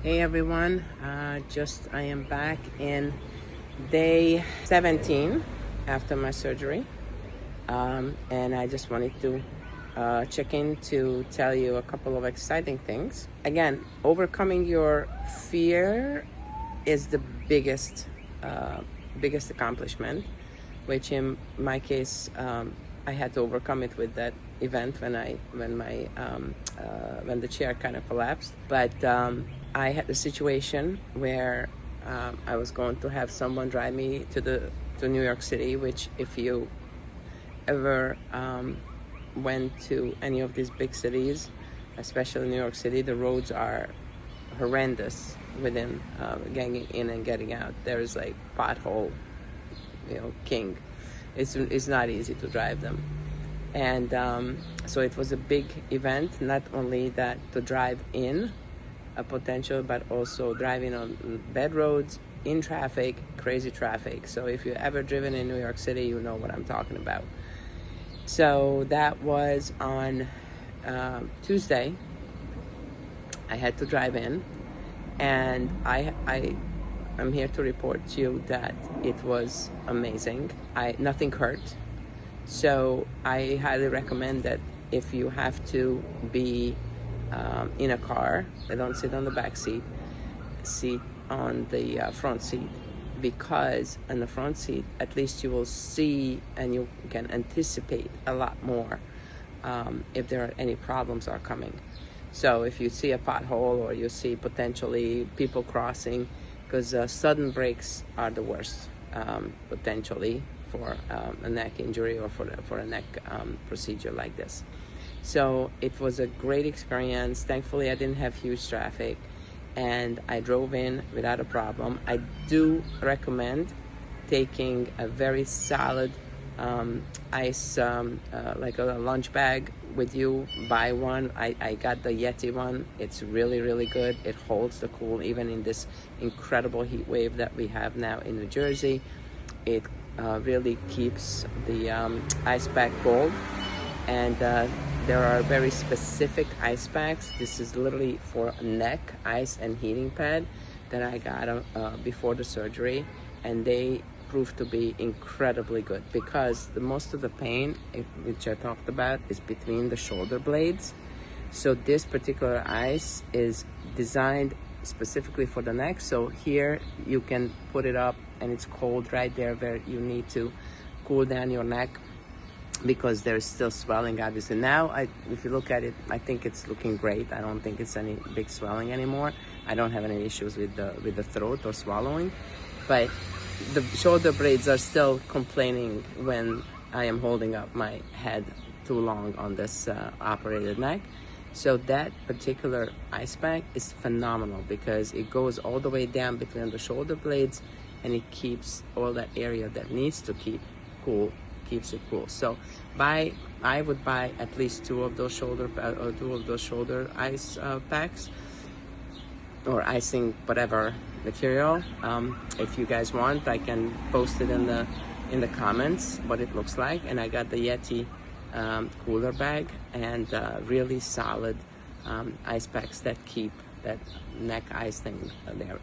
Hey everyone, I am back in day 17 after my surgery, and I just wanted to check in to tell you a couple of exciting things. Again, overcoming your fear is the biggest accomplishment, which in my case, I had to overcome it with that event when the chair kind of collapsed. But I had a situation where I was going to have someone drive me to New York City, which if you ever went to any of these big cities, especially New York City, the roads are horrendous within getting in and getting out. There is like pothole, king. It's not easy to drive them. And so it was a big event, not only that to drive in a potential, but also driving on bad roads, in traffic, crazy traffic. So if you've ever driven in New York City, you know what I'm talking about. So that was on Tuesday. I had to drive in, and I'm here to report to you that it was amazing. Nothing hurt. So I highly recommend that if you have to be in a car, don't sit on the back seat, sit on the front seat, because in the front seat, at least you will see and you can anticipate a lot more if there are any problems are coming. So if you see a pothole or you see potentially people crossing, because sudden breaks are the worst potentially for a neck injury or for a neck procedure like this. So it was a great experience. Thankfully, I didn't have huge traffic, and I drove in without a problem. I do recommend taking a very solid ice, like a lunch bag with you. Buy one. I got the Yeti one. It's really, really good. It holds the cool even in this incredible heat wave that we have now in New Jersey. It really keeps the ice pack cold, and there are very specific ice packs. This is literally for neck ice and heating pad that I got before the surgery, and they proved to be incredibly good because most of the pain, which I talked about, is between the shoulder blades. So this particular ice is designed specifically for the neck. So here you can put it up and it's cold right there where you need to cool down your neck, because there's still swelling obviously. Now if you look at it, I think it's looking great. I don't think it's any big swelling anymore. I don't have any issues with the throat or swallowing, but the shoulder blades are still complaining when I am holding up my head too long on this operated neck. So that particular ice pack is phenomenal because it goes all the way down between the shoulder blades, and it keeps all that area that needs to keep cool, keeps it cool. So I would buy at least two of those shoulder ice packs, or icing whatever material. If you guys want, I can post it in the comments what it looks like. And I got the Yeti cooler bag and really solid ice packs that keep that neck ice thing there.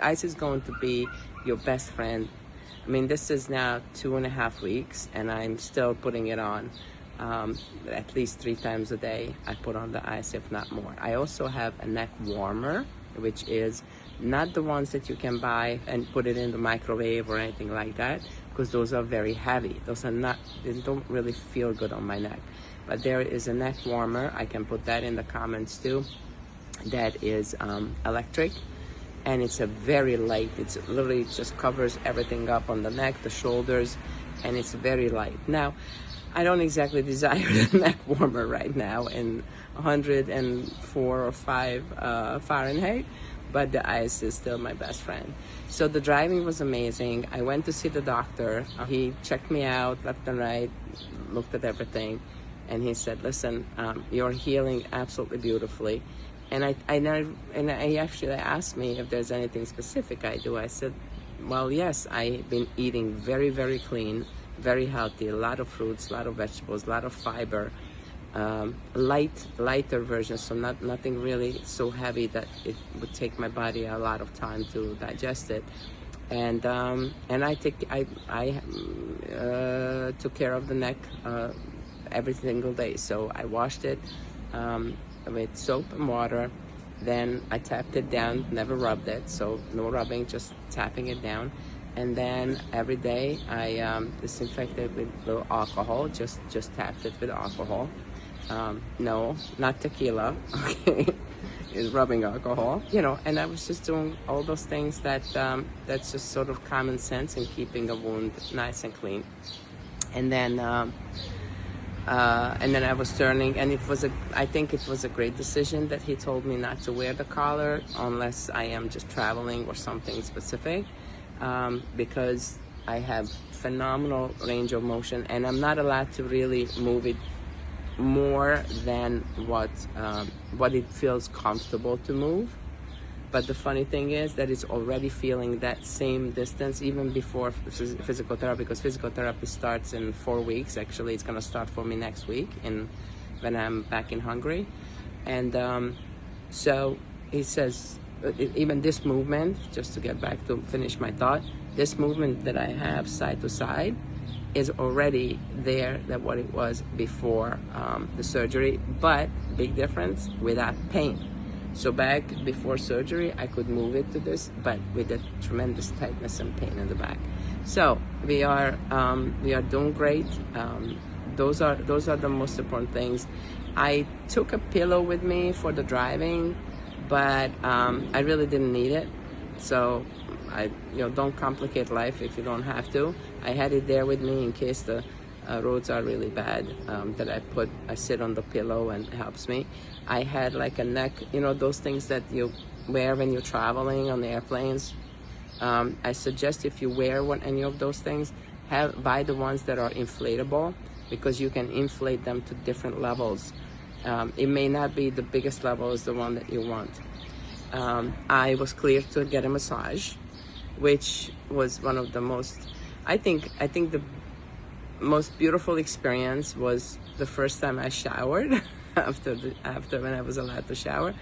Ice is going to be your best friend. I mean, this is now 2.5 weeks, and I'm still putting it on at least 3 times a day. I put on the ice, if not more. I also have a neck warmer, which is not the ones that you can buy and put it in the microwave or anything like that, because those are very heavy. They don't really feel good on my neck. But there is a neck warmer. I can put that in the comments too. That is electric, and it's a very light. It's literally just covers everything up on the neck, the shoulders, and it's very light. Now, I don't exactly desire a neck warmer right now in 104 or 5 Fahrenheit, but the ice is still my best friend. So the driving was amazing. I went to see the doctor. He checked me out left and right, looked at everything, and he said, listen, you're healing absolutely beautifully. And I actually asked me if there's anything specific I do. I said, well, yes, I've been eating very, very clean, very healthy, a lot of fruits, a lot of vegetables, a lot of fiber, lighter version, so nothing really so heavy that it would take my body a lot of time to digest it. And I took care of the neck every single day. So I washed it with soap and water. Then I tapped it down, never rubbed it, so no rubbing, just tapping it down. And then every day I disinfected with a little alcohol, just tapped it with alcohol. No, not tequila, okay, is rubbing alcohol, you know, and I was just doing all those things that's just sort of common sense in keeping a wound nice and clean. And then I was turning, and I think it was a great decision that he told me not to wear the collar unless I am just traveling or something specific, because I have phenomenal range of motion, and I'm not allowed to really move it more than what it feels comfortable to move. But the funny thing is that it's already feeling that same distance even before physical therapy, because physical therapy starts in 4 weeks. Actually, it's going to start for me next week when I'm back in Hungary. And so he says, even this movement, just to get back to finish my thought, this movement that I have side to side is already there than what it was before the surgery, but big difference, without pain. So back before surgery, I could move it to this, but with a tremendous tightness and pain in the back. So we are doing great. Those are the most important things. I took a pillow with me for the driving, but I really didn't need it. So don't complicate life if you don't have to. I had it there with me in case the roads are really bad, that I sit on the pillow and it helps me. I had like a neck, those things that you wear when you're traveling on the airplanes. I suggest if you wear any of those things, buy the ones that are inflatable, because you can inflate them to different levels. It may not be the biggest level as the one that you want. I was cleared to get a massage, which was one of the most, I think the most beautiful experience was the first time I showered after when I was allowed to shower.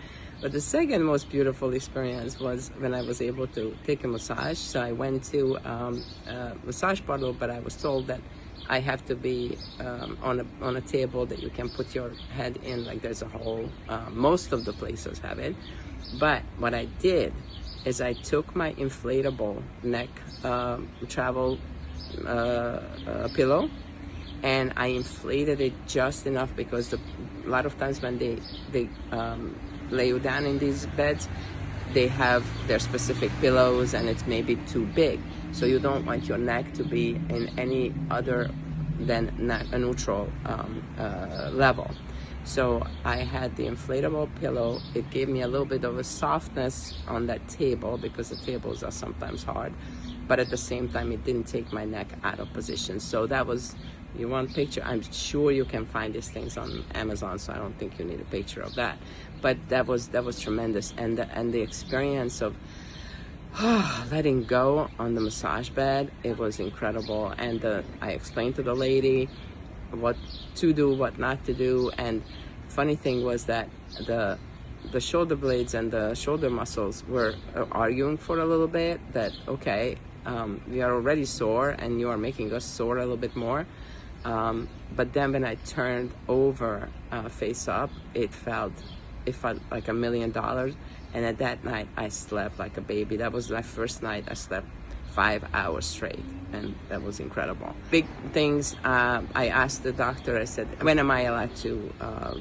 But the second most beautiful experience was when I was able to take a massage. So I went to a massage parlor, but I was told that I have to be on a table that you can put your head in, like there's a hole. Most of the places have it. But what I did is I took my inflatable neck travel pillow, and I inflated it just enough, because a lot of times when they lay you down in these beds, they have their specific pillows and it's maybe too big. So you don't want your neck to be in any other than a neutral level. So I had the inflatable pillow. It gave me a little bit of a softness on that table, because the tables are sometimes hard, but at the same time it didn't take my neck out of position. So that was, you want a picture? I'm sure you can find these things on Amazon, so I don't think you need a picture of that. But that was tremendous, and the experience of letting go on the massage bed, it was incredible. And I explained to the lady what to do, what not to do. And funny thing was that the shoulder blades and the shoulder muscles were arguing for a little bit, that okay, we are already sore and you are making us sore a little bit more. But then when I turned over face up, it felt like $1 million. And at that night I slept like a baby. That was my first night I slept 5 hours straight, and that was incredible. Big things, I asked the doctor, I said, when am I allowed to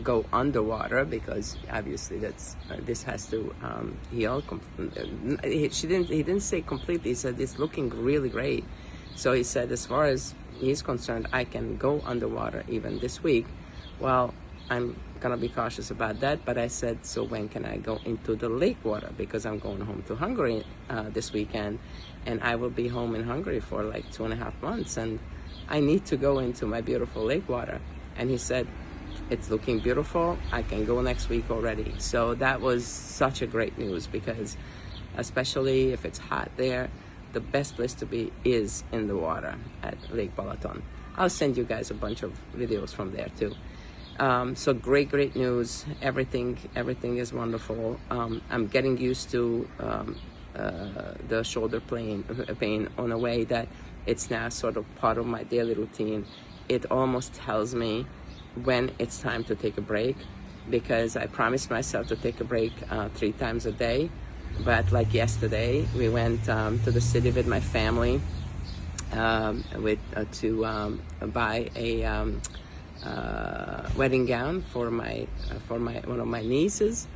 go underwater, because obviously this has to heal. He didn't say completely, he said it's looking really great. So he said as far as he's concerned, I can go underwater even this week. Well, I'm gonna be cautious about that, but I said, so when can I go into the lake water, because I'm going home to Hungary this weekend, and I will be home in Hungary for like 2.5 months, and I need to go into my beautiful lake water. And he said, it's looking beautiful, I can go next week already. So that was such a great news, because especially if it's hot there, the best place to be is in the water at Lake Balaton. I'll send you guys a bunch of videos from there too. So great news. Everything is wonderful. I'm getting used to the shoulder pain on a way that it's now sort of part of my daily routine. It almost tells me when it's time to take a break, because I promised myself to take a break 3 times a day. But like yesterday, we went to the city with my family to buy a wedding gown for one of my nieces,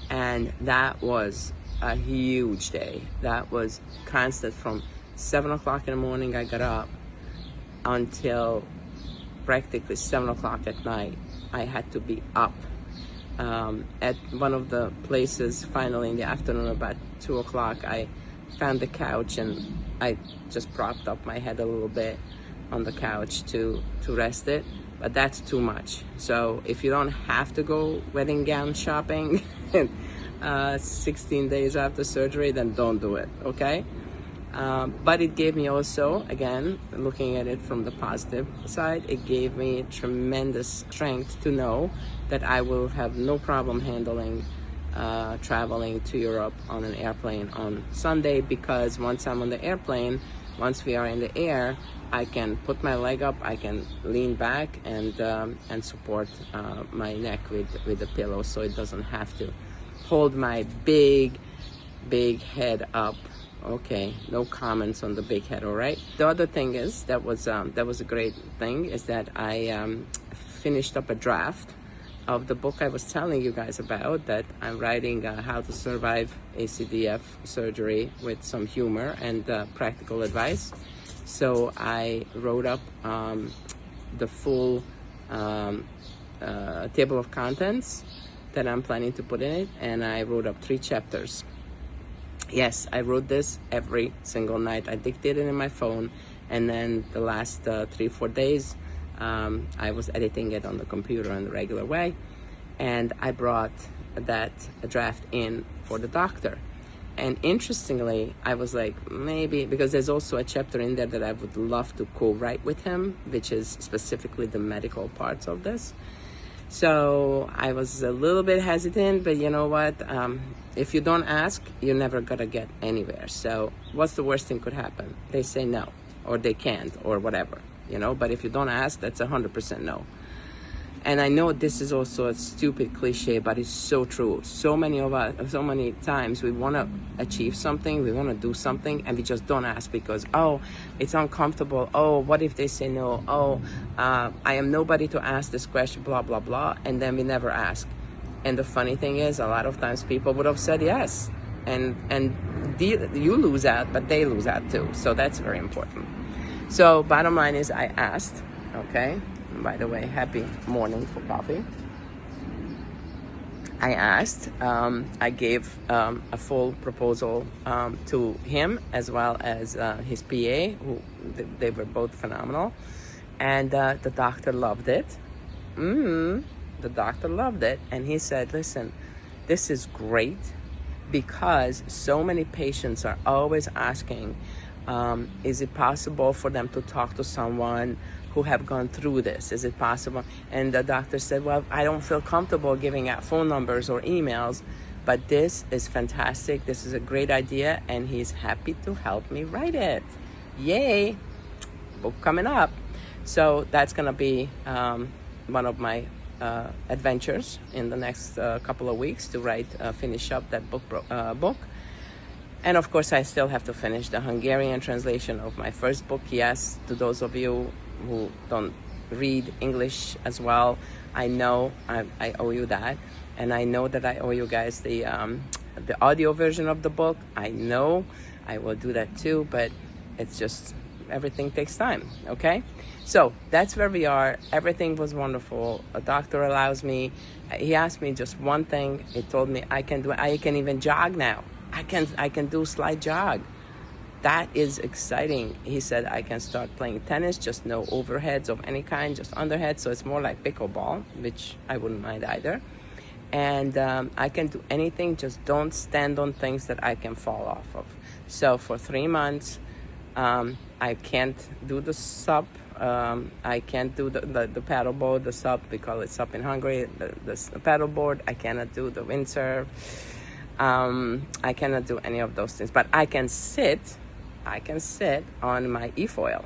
and that was a huge day. That was constant from 7 o'clock in the morning. I got up until practically 7 o'clock at night. I had to be up. At one of the places, finally in the afternoon, about 2 o'clock, I found the couch and I just propped up my head a little bit on the couch to rest it. But that's too much. So if you don't have to go wedding gown shopping 16 days after surgery, then don't do it, okay? But it gave me also, again, looking at it from the positive side, it gave me tremendous strength to know that I will have no problem handling traveling to Europe on an airplane on Sunday, because once I'm on the airplane, once we are in the air, I can put my leg up, I can lean back and support my neck with the pillow, so it doesn't have to hold my big head up. Okay, no comments on the big head, all right? The other thing is, that was a great thing, is that I finished up a draft of the book I was telling you guys about, that I'm writing, How to Survive ACDF Surgery, with some humor and practical advice. So I wrote up the full table of contents that I'm planning to put in it, and I wrote up 3 chapters. Yes, I wrote this every single night. I dictated in my phone, and then the last 3-4 days, I was editing it on the computer in the regular way, and I brought that draft in for the doctor. And interestingly, I was like, maybe, because there's also a chapter in there that I would love to co-write with him, which is specifically the medical parts of this. So I was a little bit hesitant, but you know what? If you don't ask, you're never gonna get anywhere. So what's the worst thing could happen? They say no, or they can't, or whatever, you know? But if you don't ask, that's 100% no. And I know this is also a stupid cliche, but it's so true. So many times we want to achieve something, we want to do something, and we just don't ask because, oh, it's uncomfortable. Oh, what if they say no? Oh, I am nobody to ask this question, blah, blah, blah. And then we never ask. And the funny thing is, a lot of times people would have said yes. And you lose out, but they lose out too. So that's very important. So bottom line is, I asked, okay? By the way, happy morning for coffee. I asked, I gave a full proposal to him, as well as his PA, who they were both phenomenal. And the doctor loved it. The doctor loved it. And he said, listen, this is great, because so many patients are always asking, is it possible for them to talk to someone who have gone through this? Is it possible? And the doctor said, well, I don't feel comfortable giving out phone numbers or emails, but this is fantastic. This is a great idea, and he's happy to help me write it. Yay! Book coming up. So that's gonna be one of my adventures in the next couple of weeks, to finish up that book. And of course, I still have to finish the Hungarian translation of my first book. Yes, to those of you who don't read English as well, I know I owe you that. And I know that I owe you guys the audio version of the book. I know I will do that too, but it's just, everything takes time, okay? So that's where we are. Everything was wonderful. A doctor allows me, he asked me just one thing. He told me I can even jog now. I can do slight jog. That is exciting. He said I can start playing tennis, just no overheads of any kind, just underheads. So it's more like pickleball, which I wouldn't mind either. And I can do anything, just don't stand on things that I can fall off of. So for 3 months, I can't do the SUP I can't do the paddle board, the SUP, we call it SUP in Hungary, the paddle board. I cannot do the windsurf. I cannot do any of those things, but I can sit on my e-foil,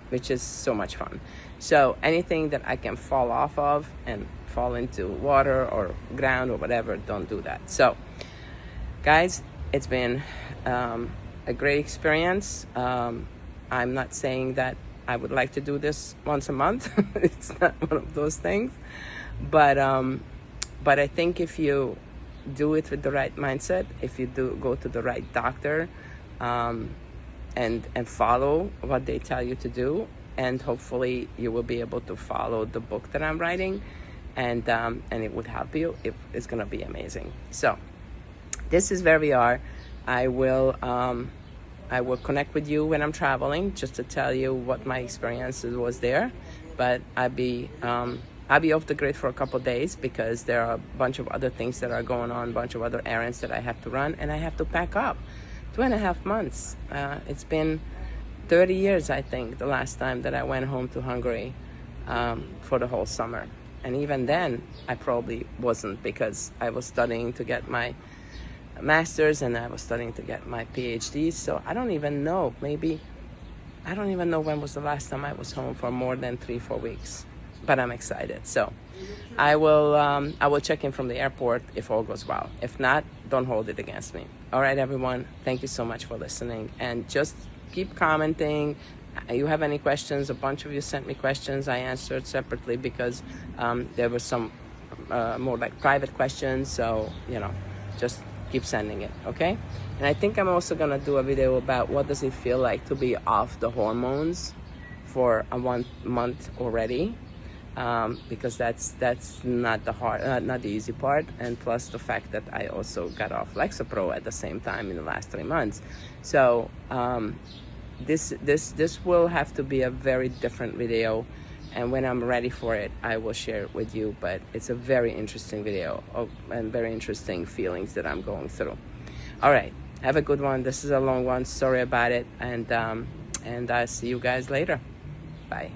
which is so much fun. So anything that I can fall off of and fall into water or ground or whatever, don't do that. So guys, it's been a great experience. I'm not saying that I would like to do this once a month. It's not one of those things, but I think if you do it with the right mindset, if you do go to the right doctor, and follow what they tell you to do, and hopefully you will be able to follow the book that I'm writing, and it would help you. It's gonna be amazing. So this is where we are. I will connect with you when I'm traveling, just to tell you what my experiences was there. But I'll be off the grid for a couple of days because there are a bunch of other things that are going on, a bunch of other errands that I have to run, and I have to pack up. 2.5 months. It's been 30 years, I think, the last time that I went home to Hungary for the whole summer. And even then, I probably wasn't, because I was studying to get my master's and I was studying to get my PhD. So I don't even know. I don't even know when was the last time I was home for more than 3-4 weeks. But I'm excited. So I will check in from the airport if all goes well. If not, don't hold it against me. All right, everyone. Thank you so much for listening. And just keep commenting. You have any questions? A bunch of you sent me questions. I answered separately because there were some more like private questions. So, just keep sending it, okay? And I think I'm also going to do a video about what does it feel like to be off the hormones for a 1 month already. Because that's not the easy part, and plus the fact that I also got off Lexapro at the same time in the last 3 months. So this will have to be a very different video, and when I'm ready for it, I will share it with you. But it's a very interesting video and very interesting feelings that I'm going through. All right, have a good one. This is a long one. Sorry about it, and I'll see you guys later. Bye.